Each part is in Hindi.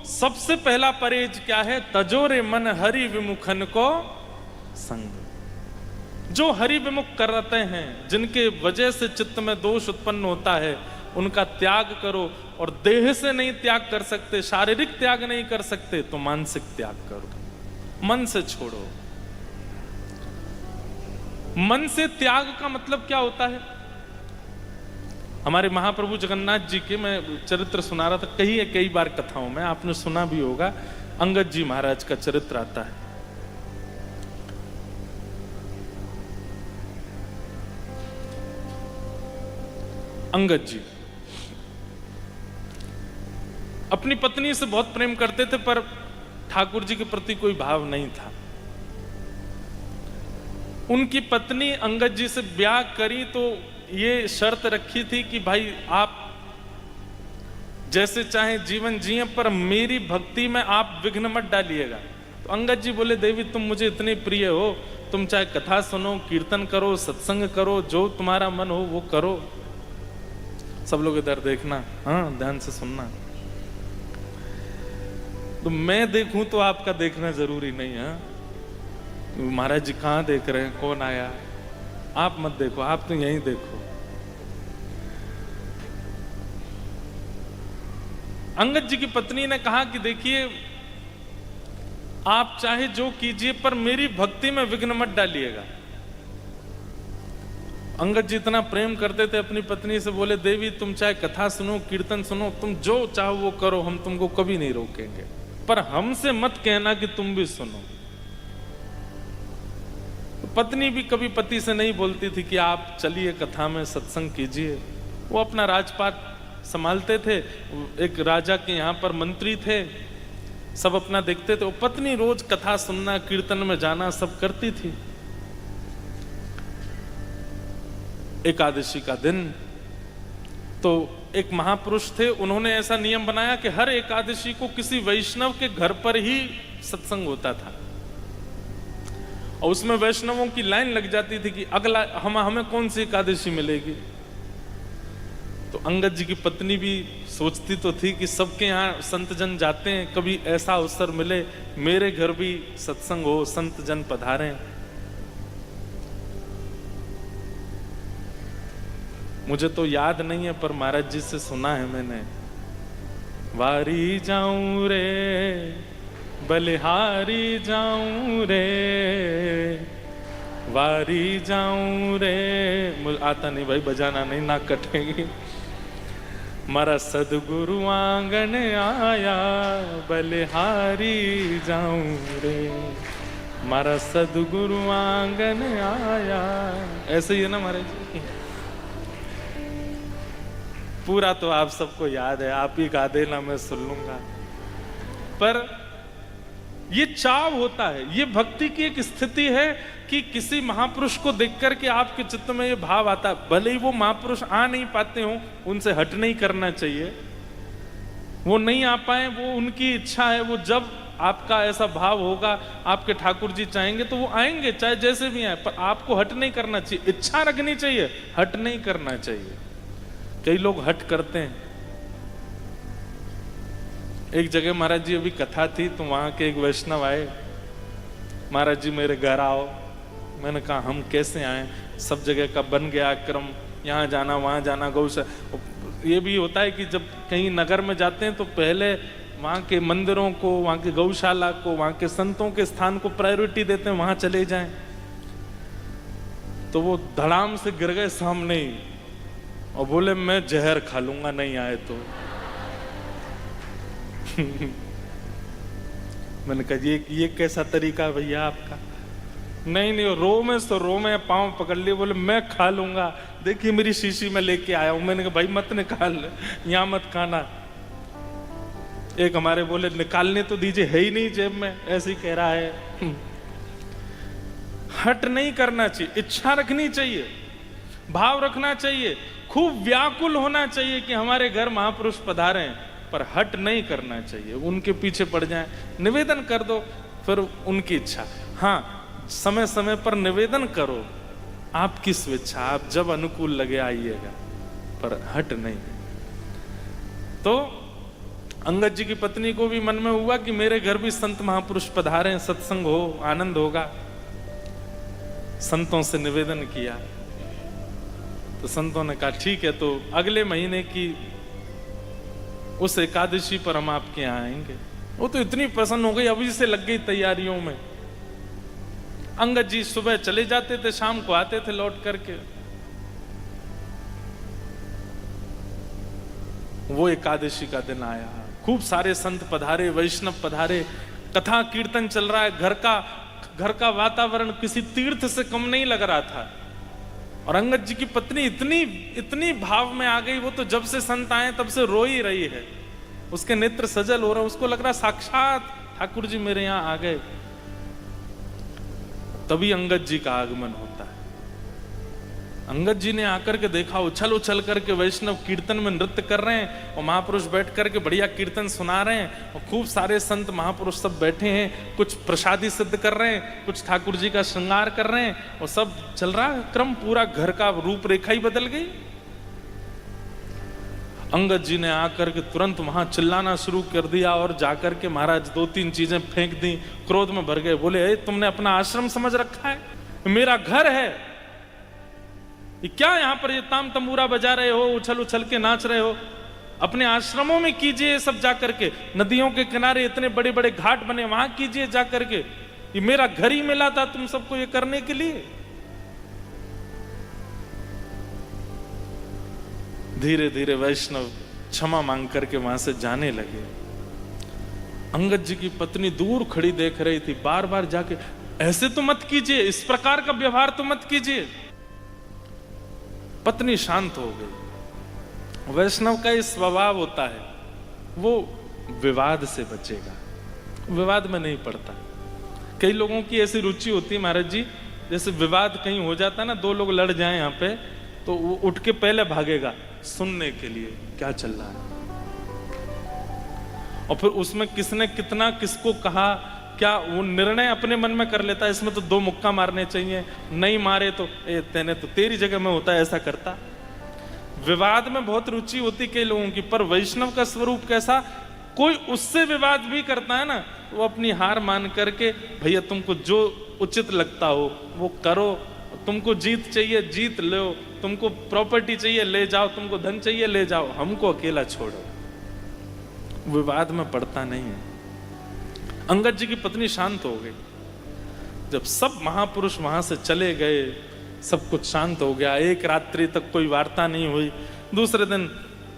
सबसे पहला परहेज क्या है? तजोरे मन हरि विमुखन को संग। जो हरि विमुख करते हैं, जिनके वजह से चित्त में दोष उत्पन्न होता है, उनका त्याग करो। और देह से नहीं त्याग कर सकते, शारीरिक त्याग नहीं कर सकते, तो मानसिक त्याग करो, मन से छोड़ो। मन से त्याग का मतलब क्या होता है? हमारे महाप्रभु जगन्नाथ जी के मैं चरित्र सुना रहा था कई बार कथाओं में, आपने सुना भी होगा। अंगद जी महाराज का चरित्र आता है। अंगद जी अपनी पत्नी से बहुत प्रेम करते थे, पर ठाकुर जी के प्रति कोई भाव नहीं था। उनकी पत्नी अंगद जी से ब्याह करी तो ये शर्त रखी थी कि भाई आप जैसे चाहे जीवन जिए, पर मेरी भक्ति में आप विघ्न मत डालिएगा। तो अंगद जी बोले, देवी तुम मुझे इतने प्रिय हो, तुम चाहे कथा सुनो, कीर्तन करो, सत्संग करो, जो तुम्हारा मन हो वो करो। सब लोग इधर देखना, हाँ ध्यान से सुनना। तो मैं देखूं तो आपका देखना जरूरी नहीं है। महाराज जी कहां देख रहे हैं, कौन आया? आप मत देखो, आप तो यहीं देखो। अंगद जी की पत्नी ने कहा कि देखिए आप चाहे जो कीजिए, पर मेरी भक्ति में विघ्न मत डालिएगा। अंगद जी इतना प्रेम करते थे अपनी पत्नी से, बोले देवी तुम चाहे कथा सुनो, कीर्तन सुनो, तुम जो चाहो वो करो, हम तुमको कभी नहीं रोकेंगे, पर हमसे मत कहना कि तुम भी सुनो। तो पत्नी भी कभी पति से नहीं बोलती थी कि आप चलिए कथा में सत्संग कीजिए। वो अपना राजपाट संभालते थे, एक राजा के यहाँ पर मंत्री थे, सब अपना देखते थे। वो पत्नी रोज कथा सुनना, कीर्तन में जाना सब करती थी। एकादशी का दिन तो एक महापुरुष थे, उन्होंने ऐसा नियम बनाया कि हर एकादशी को किसी वैष्णव के घर पर ही सत्संग होता था, और उसमें वैष्णवों की लाइन लग जाती थी कि अगला हमें कौन सी एकादशी मिलेगी। तो अंगद जी की पत्नी भी सोचती तो थी कि सबके यहाँ संत जन जाते हैं, कभी ऐसा अवसर मिले मेरे घर भी सत्संग हो, संत जन पधारें। मुझे तो याद नहीं है, पर महाराज जी से सुना है मैंने। वारी जाऊं रे बलिहारी जाऊं रे, वारी जाऊं रे, मुझे आता नहीं भाई, बजाना नहीं, ना कटेगी। मारा सदगुरु आंगन आया, बलिहारी जाऊं रे, मारा सदगुरु आंगन आया। ऐसे ही है ना महाराज जी? पूरा तो आप सबको याद है, आप ही गा देना, मैं सुन लूंगा। पर ये चाव होता है, ये भक्ति की एक स्थिति है कि किसी महापुरुष को देख करके आपके चित्त में ये भाव आता है। भले ही वो महापुरुष आ नहीं पाते हो, उनसे हट नहीं करना चाहिए। वो नहीं आ पाए, वो उनकी इच्छा है। वो जब आपका ऐसा भाव होगा, आपके ठाकुर जी चाहेंगे तो वो आएंगे, चाहे जैसे भी आए, पर आपको हट नहीं करना चाहिए। इच्छा रखनी चाहिए, हट नहीं करना चाहिए। कई लोग हट करते हैं। एक जगह महाराज जी अभी कथा थी, तो वहां के एक वैष्णव आए, महाराज जी मेरे घर आओ। मैंने कहा हम कैसे आए, सब जगह का बन गया क्रम, यहाँ जाना वहाँ जाना, गौशाला। ये भी होता है कि जब कहीं नगर में जाते हैं तो पहले वहाँ के मंदिरों को, वहाँ के गौशाला को, वहाँ के संतों के स्थान को प्रायोरिटी देते हैं, वहाँ चले जाएं। तो वो धड़ाम से गिर गए सामने ही और बोले मैं जहर खा लूंगा नहीं आए तो। मैंने कहा ये कैसा तरीका है भैया आपका? नहीं रो में तो रो में पाँव पकड़ लिए, बोले मैं खा लूंगा, देखिए मेरी शीशी में लेके आया हूं। मैंने कहा भाई मत निकाल, यहाँ मत खाना। एक हमारे बोले निकालने तो दीजिए, है ही नहीं जेब में, ऐसे ही कह रहा है। हट नहीं करना चाहिए, इच्छा रखनी चाहिए, भाव रखना चाहिए, खूब व्याकुल होना चाहिए कि हमारे घर महापुरुष पधारे, पर हट नहीं करना चाहिए। उनके पीछे पड़ जाए, निवेदन कर दो, फिर उनकी इच्छा। हाँ, समय समय पर निवेदन करो, आपकी स्वेच्छा, आप जब अनुकूल लगे आइएगा, पर हट नहीं। तो अंगद जी की पत्नी को भी मन में हुआ कि मेरे घर भी संत महापुरुष पधारे, सत्संग हो, आनंद होगा। संतों से निवेदन किया तो संतों ने कहा ठीक है, तो अगले महीने की उस एकादशी पर हम आपके यहाँ आएंगे। वो तो इतनी प्रसन्न हो गई, अभी से लग गई तैयारियों में। अंगद जी सुबह चले जाते थे, शाम को आते थे लौट करके। वो एकादशी का दिन आया, खूब सारे संत पधारे, वैष्णव पधारे, कथा कीर्तन चल रहा है। घर का वातावरण किसी तीर्थ से कम नहीं लग रहा था। और अंगद जी की पत्नी इतनी भाव में आ गई, वो तो जब से संत आए तब से रो ही रही है। उसके नेत्र सजल हो रहे, उसको लग रहा साक्षात ठाकुर जी मेरे यहां आ गए। तभी अंगद जी का आगमन होता है। अंगद जी ने आकर के देखा, उछल उछल करके वैष्णव कीर्तन में नृत्य कर रहे हैं और महापुरुष बैठ करके बढ़िया कीर्तन सुना रहे हैं और खूब सारे संत महापुरुष सब बैठे हैं, कुछ प्रसादी सिद्ध कर रहे हैं, कुछ ठाकुर जी का श्रृंगार कर रहे हैं और सब चल रहा है क्रम। पूरा घर का रूपरेखा ही बदल गई। अंगद जी ने आकर के तुरंत वहां चिल्लाना शुरू कर दिया और जाकर के महाराज 2-3 चीजें फेंक दी, क्रोध में भर गए। बोले तुमने अपना आश्रम समझ रखा है, मेरा घर है, ये क्या यहां पर ये ताम तंबूरा बजा रहे हो, उछल उछल के नाच रहे हो? अपने आश्रमों में कीजिए सब जाकर के। नदियों के किनारे इतने बड़े बड़े घाट बने, वहां कीजिए जाकर के। ये मेरा घर ही मिला था तुम सबको ये करने के लिए। धीरे धीरे वैष्णव क्षमा मांग करके वहां से जाने लगे। अंगद जी की पत्नी दूर खड़ी देख रही थी, बार बार जाके ऐसे तो मत कीजिए, इस प्रकार का व्यवहार तो मत कीजिए। पत्नी शांत हो गई। वैष्णव का ये स्वभाव होता है, वो विवाद से बचेगा, विवाद में नहीं पड़ता। कई लोगों की ऐसी रुचि होती है महाराज जी, जैसे विवाद कहीं हो जाता है ना, 2 लोग लड़ जाएं यहाँ पे, तो वो उठ के पहले भागेगा सुनने के लिए क्या चल रहा है, और फिर उसमें किसने कितना किसको कहा क्या, वो निर्णय अपने मन में कर लेता है। इसमें तो 2 मुक्का मारने चाहिए, नहीं मारे तो तेने तो तेरी जगह में होता है, ऐसा करता। विवाद में बहुत रुचि होती कई लोगों की, पर वैष्णव का स्वरूप कैसा, कोई उससे विवाद भी करता है ना, वो अपनी हार मान करके भैया तुमको जो उचित लगता हो वो करो, तुमको जीत चाहिए जीत लो, तुमको प्रॉपर्टी चाहिए ले जाओ, तुमको धन चाहिए ले जाओ, हमको अकेला छोड़ो। विवाद में पड़ता नहीं है। अंगद जी की पत्नी शांत हो गई। जब सब महापुरुष वहां से चले गए, सब कुछ शांत हो गया, एक रात्रि तक कोई वार्ता नहीं हुई। दूसरे दिन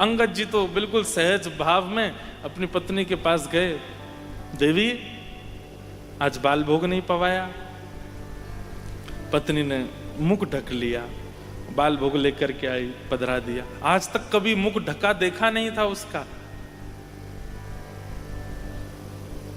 अंगद जी तो बिल्कुल सहज भाव में अपनी पत्नी के पास गए। देवी आज बाल भोग नहीं पवाया। पत्नी ने मुख ढक लिया, बाल भोग लेकर के आई, पधरा दिया। आज तक कभी मुख ढका देखा नहीं था उसका।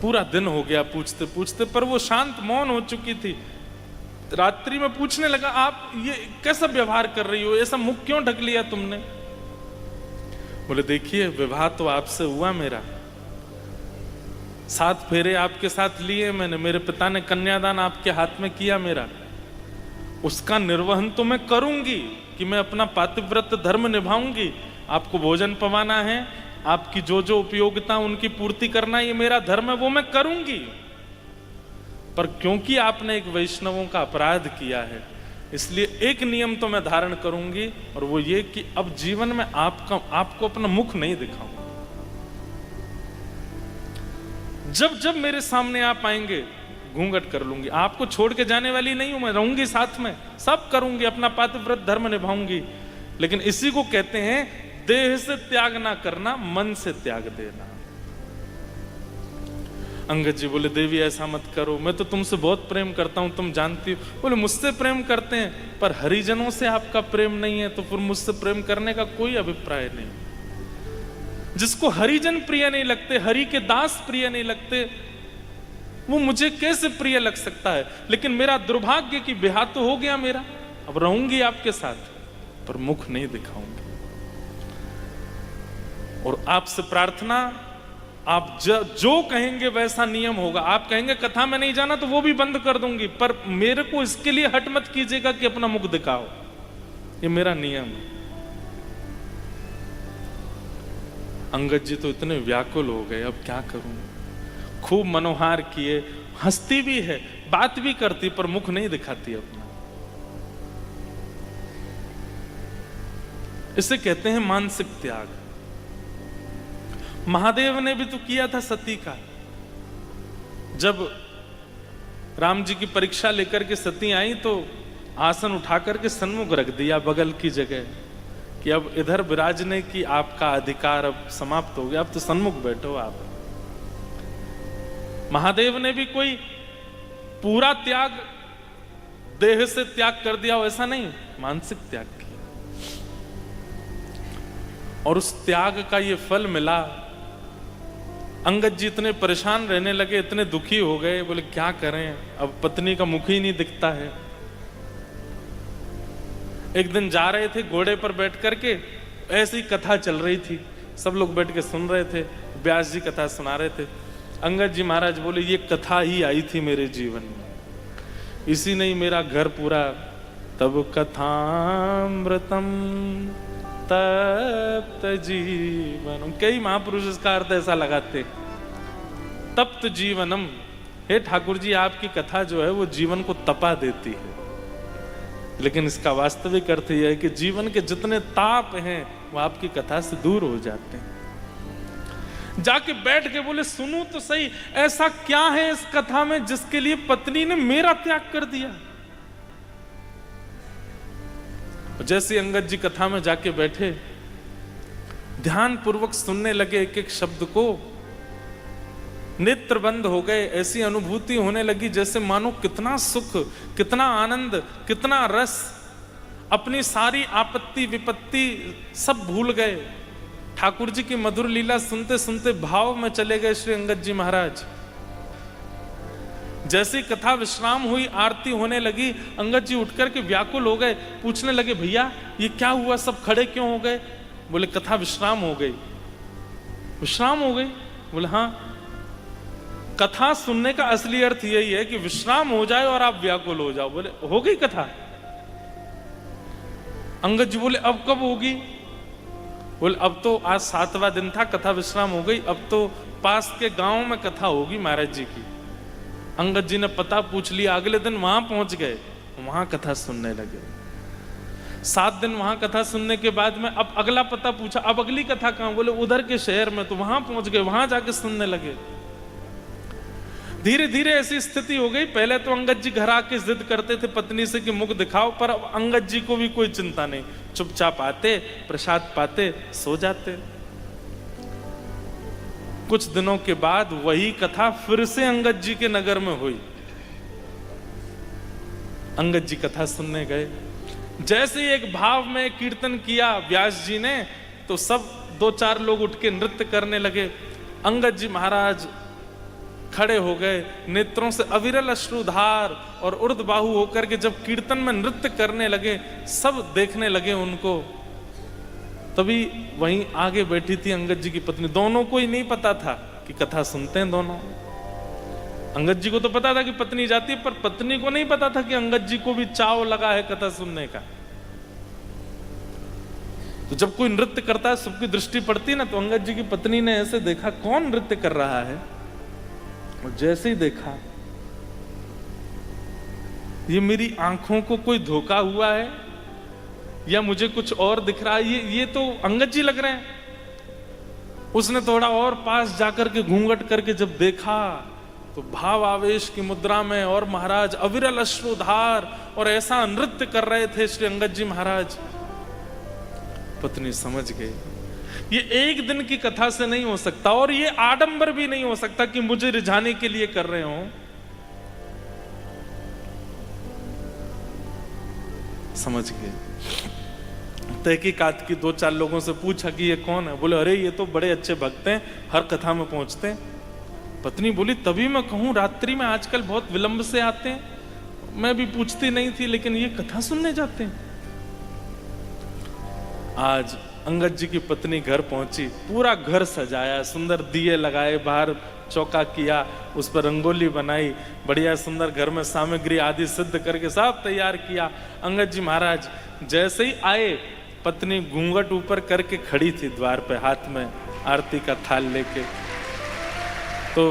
पूरा दिन हो गया पूछते पूछते, पर वो शांत मौन हो चुकी थी। रात्रि में पूछने लगा, आप ये कैसा व्यवहार कर रही हो, ऐसा मुख क्यों ढक लिया तुमने? बोले देखिए विवाह तो आपसे हुआ मेरा, 7 फेरे आपके साथ लिए मैंने, मेरे पिता ने कन्यादान आपके हाथ में किया मेरा, उसका निर्वहन तो मैं करूंगी कि मैं अपना पातिव्रत धर्म निभाऊंगी। आपको भोजन पवाना है, आपकी जो जो उपयोगिता उनकी पूर्ति करना, ये मेरा धर्म है, वो मैं करूंगी। पर क्योंकि आपने एक वैष्णवों का अपराध किया है, इसलिए एक नियम तो मैं धारण करूंगी, और वो ये कि अब जीवन में आपको अपना मुख नहीं दिखाऊंगा। जब जब मेरे सामने आप आएंगे घूंघट कर लूंगी, आपको छोड़ के जाने वाली नहीं हूं, मैं रहूंगी साथ में, सब करूंगी, अपना पातिव्रत धर्म निभाऊंगी। लेकिन इसी को कहते हैं देह से त्याग ना करना, मन से त्याग देना। अंगद जी बोले देवी ऐसा मत करो, मैं तो तुमसे बहुत प्रेम करता हूं, तुम जानती हो। बोले मुझसे प्रेम करते हैं, पर हरिजनों से आपका प्रेम नहीं है, तो फिर मुझसे प्रेम करने का कोई अभिप्राय नहीं। जिसको हरिजन प्रिय नहीं लगते, हरि के दास प्रिय नहीं लगते, वो मुझे कैसे प्रिय लग सकता है? लेकिन मेरा दुर्भाग्य कि ब्याह तो हो गया मेरा, अब रहूंगी आपके साथ, पर मुख नहीं दिखाऊंगी। और आपसे प्रार्थना, आप जो कहेंगे वैसा नियम होगा। आप कहेंगे कथा में नहीं जाना, तो वो भी बंद कर दूंगी, पर मेरे को इसके लिए हट मत कीजिएगा कि अपना मुख दिखाओ, ये मेरा नियम है। अंगद जी तो इतने व्याकुल हो गए, अब क्या करूं। खूब मनोहार किए, हंसती भी है, बात भी करती, पर मुख नहीं दिखाती अपना। इसे कहते हैं मानसिक त्याग। महादेव ने भी तो किया था सती का। जब राम जी की परीक्षा लेकर के सती आई तो आसन उठा करके सन्मुख रख दिया बगल की जगह कि अब इधर विराजने की आपका अधिकार अब समाप्त हो गया, अब तो सन्मुख बैठो आप। महादेव ने भी कोई पूरा त्याग देह से त्याग कर दिया, ऐसा नहीं, मानसिक त्याग किया। और उस त्याग का ये फल मिला। अंगद जी इतने परेशान रहने लगे, इतने दुखी हो गए, बोले क्या करें, अब पत्नी का मुख ही नहीं दिखता है। एक दिन जा रहे थे घोड़े पर बैठ करके, ऐसी कथा चल रही थी, सब लोग बैठ के सुन रहे थे, व्यास जी कथा सुना रहे थे। अंगद जी महाराज बोले ये कथा ही आई थी मेरे जीवन में, इसी ने ही मेरा घर पूरा। तब कथामृतम तप्त जीवनम, कई महापुरुष इसका अर्थ ऐसा लगाते, तप्त जीवनम। हे ठाकुर जी, आपकी कथा जो है वो जीवन को तपा देती है, लेकिन इसका वास्तविक अर्थ यह है कि जीवन के जितने ताप हैं वो आपकी कथा से दूर हो जाते हैं। जाके बैठ के बोले सुनूं तो सही, ऐसा क्या है इस कथा में जिसके लिए पत्नी ने मेरा त्याग कर दिया। जैसे अंगद जी कथा में जाके बैठे, ध्यान पूर्वक सुनने लगे एक एक शब्द को, नेत्र बंद हो गए, ऐसी अनुभूति होने लगी जैसे मानो कितना सुख, कितना आनंद, कितना रस, अपनी सारी आपत्ति विपत्ति सब भूल गए। ठाकुर जी की मधुर लीला सुनते सुनते भाव में चले गए श्री अंगद जी महाराज। जैसी कथा विश्राम हुई, आरती होने लगी, अंगद जी उठकर के व्याकुल हो गए, पूछने लगे भैया ये क्या हुआ, सब खड़े क्यों हो गए। बोले कथा विश्राम हो गई। विश्राम हो गई? बोले हाँ। कथा सुनने का असली अर्थ यही है कि विश्राम हो जाए और आप व्याकुल हो जाओ। बोले हो गई कथा? अंगद जी बोले अब कब होगी? बोले अब तो आज 7वां दिन था, कथा विश्राम हो गई, अब तो पास के गांव में कथा होगी महाराज जी की। अंगद जी ने पता पूछ लिया, अगले दिन वहां पहुंच गए, वहां कथा सुनने लगे। 7 दिन वहां कथा सुनने के बाद में अब अगला पता पूछा, अब अगली कथा कहां? बोले उधर के शहर में, तो वहां पहुंच गए, वहां जाके सुनने लगे। धीरे धीरे ऐसी स्थिति हो गई, पहले तो अंगद जी घर आके जिद करते थे पत्नी से कि मुख दिखाओ, पर अब अंगद जी को भी कोई चिंता नहीं, चुपचाप आते, प्रसाद पाते, सो जाते। कुछ दिनों के बाद वही कथा फिर से अंगद जी के नगर में हुई। अंगद जी कथा सुनने गए, जैसे ही एक भाव में कीर्तन किया व्यास जी ने, तो सब 2-4 लोग उठ के नृत्य करने लगे। अंगद जी महाराज खड़े हो गए, नेत्रों से अविरल अश्रुधार और उर्ध्वबाहु होकर के जब कीर्तन में नृत्य करने लगे, सब देखने लगे उनको। तभी वहीं आगे बैठी थी अंगद जी की पत्नी। दोनों को ही नहीं पता था कि कथा सुनते हैं दोनों। अंगद जी को तो पता था कि पत्नी जाती है, पर पत्नी को नहीं पता था कि अंगद जी को भी चाव लगा है कथा सुनने का। तो जब कोई नृत्य करता है, सबकी दृष्टि पड़ती है ना, तो अंगद जी की पत्नी ने ऐसे देखा कौन नृत्य कर रहा है, और जैसे ही देखा ये मेरी आंखों को कोई धोखा हुआ है या मुझे कुछ और दिख रहा है, ये तो अंगद जी लग रहे हैं। उसने थोड़ा और पास जाकर के घूंघट करके जब देखा तो भाव आवेश की मुद्रा में, और महाराज अविरल अश्रुधार और ऐसा नृत्य कर रहे थे श्री अंगद जी महाराज। पत्नी समझ गई ये एक दिन की कथा से नहीं हो सकता, और ये आडंबर भी नहीं हो सकता कि मुझे रिझाने के लिए कर रहे हो। समझ गए। तहकीकात की 2-4 लोगों से पूछा कि ये कौन है। बोले अरे ये तो बड़े अच्छे भक्त हैं, हर कथा में पहुंचते हैं। पत्नी बोली तभी मैं कहूं, रात्रि में आजकल बहुत विलंब से आते हैं। मैं भी पूछती नहीं थी, लेकिन ये कथा सुनने जाते हैं। आज अंगद जी की पत्नी घर पहुंची, पूरा घर सजाया, सुंदर दिए लगाए, बाहर चौका किया, उस पर रंगोली बनाई, बढ़िया सुंदर घर में सामग्री आदि सिद्ध करके सब तैयार किया। अंगद जी महाराज जैसे ही आए, पत्नी घूंघट ऊपर करके खड़ी थी द्वार पे, हाथ में आरती का थाल लेके। तो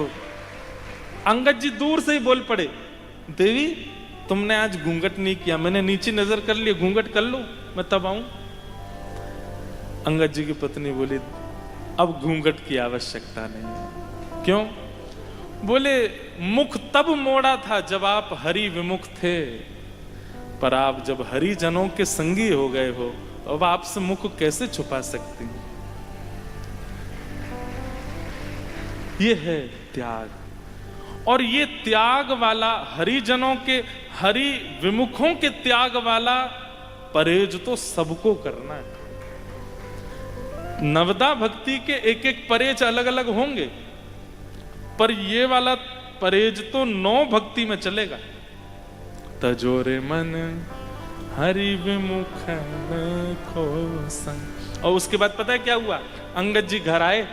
अंगद जी दूर से ही बोल पड़े, देवी तुमने आज घूंघट नहीं किया, मैंने नीचे नजर कर लिया, घूंघट कर लो मैं तब आऊं। अंगद जी की पत्नी बोली, अब घूंघट की आवश्यकता नहीं। क्यों? बोले, मुख तब मोड़ा था जब आप हरि विमुख थे, पर आप जब हरि जनों के संगी हो गए हो, अब आपसे मुख कैसे छुपा सकती हैं? ये है त्याग। और ये त्याग वाला, हरिजनों के, हरि विमुखों के त्याग वाला परहेज तो सबको करना है। नवदा भक्ति के एक एक परहेज अलग अलग होंगे, पर ये वाला परहेज तो 9 भक्ति में चलेगा। तजोरे मन हरि विमुख को संग। और उसके बाद पता है क्या हुआ? अंगद जी घर आए,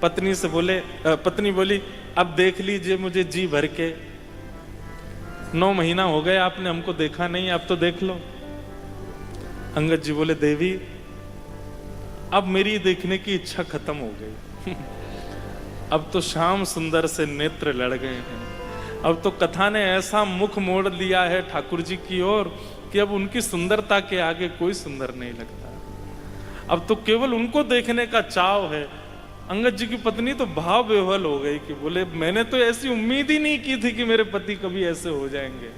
पत्नी से बोले, पत्नी बोली, अब देख लीजिए मुझे जी भर के, 9 महीना हो गए आपने हमको देखा नहीं, अब तो देख लो। अंगद जी बोले, देवी अब मेरी देखने की इच्छा खत्म हो गई। अब तो श्याम सुंदर से नेत्र लड़ गए हैं। अब तो कथा ने ऐसा मुख मोड़ लिया है ठाकुर जी की ओर कि अब उनकी सुंदरता के आगे कोई सुंदर नहीं लगता। अब तो केवल उनको देखने का चाव है। अंगद जी की पत्नी तो भाव विह्वल हो गई कि बोले, मैंने तो ऐसी उम्मीद ही नहीं की थी कि मेरे पति कभी ऐसे हो जाएंगे।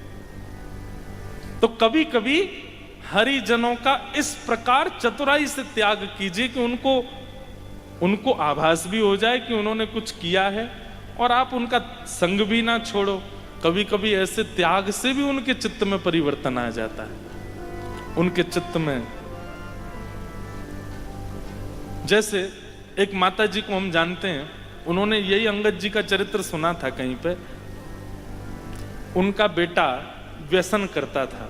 तो कभी कभी हरिजनों का इस प्रकार चतुराई से त्याग कीजिए कि उनको आभास भी हो जाए कि उन्होंने कुछ किया है, और आप उनका संग भी ना छोड़ो। कभी कभी ऐसे त्याग से भी उनके चित्त में परिवर्तन आ जाता है। उनके चित्त में, जैसे एक माता जी को हम जानते हैं, उन्होंने यही अंगद जी का चरित्र सुना था कहीं पे। उनका बेटा व्यसन करता था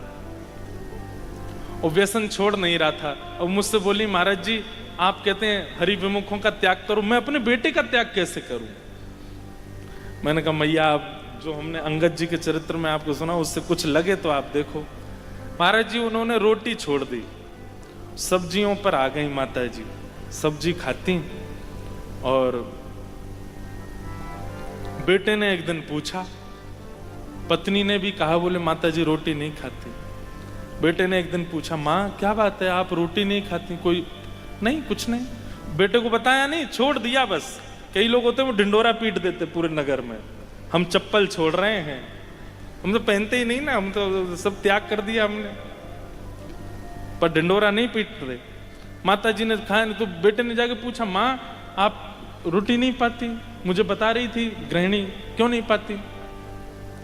और व्यसन छोड़ नहीं रहा था, और मुझसे बोली, महाराज जी आप कहते हैं हरि विमुखों का त्याग करो, मैं अपने बेटे का त्याग कैसे करूं? मैंने कहा, मैया आप जो हमने अंगद जी के चरित्र में आपको सुना उससे कुछ लगे तो आप देखो। महाराज जी उन्होंने रोटी छोड़ दी, सब्जियों पर आ गई माता जी, सब्जी खाती। और बेटे ने एक दिन पूछा, पत्नी ने भी कहा, बोले माता जी रोटी नहीं खाती। बेटे ने एक दिन पूछा, माँ क्या बात है आप रोटी नहीं खाती? कोई नहीं, कुछ नहीं। बेटे को बताया नहीं, छोड़ दिया बस। कई लोग होते हैं वो ढिंडोरा पीट देते पूरे नगर में, हम चप्पल छोड़ रहे हैं, हम तो पहनते ही नहीं ना, हम तो सब त्याग कर दिया हमने, पर ढिंडोरा नहीं पीट रहे। माता जी ने खाया नहीं, तो बेटे ने जाके पूछा, माँ आप रोटी नहीं पाती? मुझे बता रही थी गृहिणी, क्यों नहीं पाती?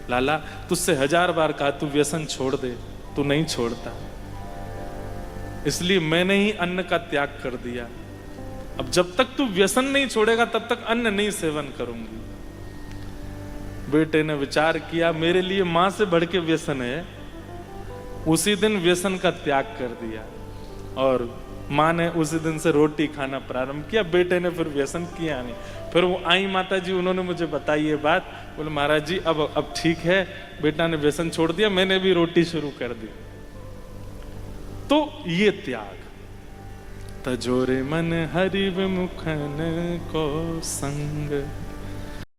लाला तुझसे 1000 बार कहा तू व्यसन छोड़ दे, तू नहीं छोड़ता, इसलिए मैंने ही अन्न का त्याग कर दिया। अब जब तक तू व्यसन नहीं छोड़ेगा तब तक अन्न नहीं सेवन करूंगी। बेटे ने विचार किया, मेरे लिए मां से बढ़ के व्यसन है। उसी दिन व्यसन का त्याग कर दिया और मां ने उसी दिन से रोटी खाना प्रारंभ किया। बेटे ने फिर व्यसन किया नहीं। फिर वो आई माता जी, उन्होंने मुझे बताई ये बात, बोले महाराज जी अब ठीक है, बेटा ने व्यसन छोड़ दिया, मैंने भी रोटी शुरू कर दी। तो ये त्याग, तजोरे मन हरि विमुखन को संग।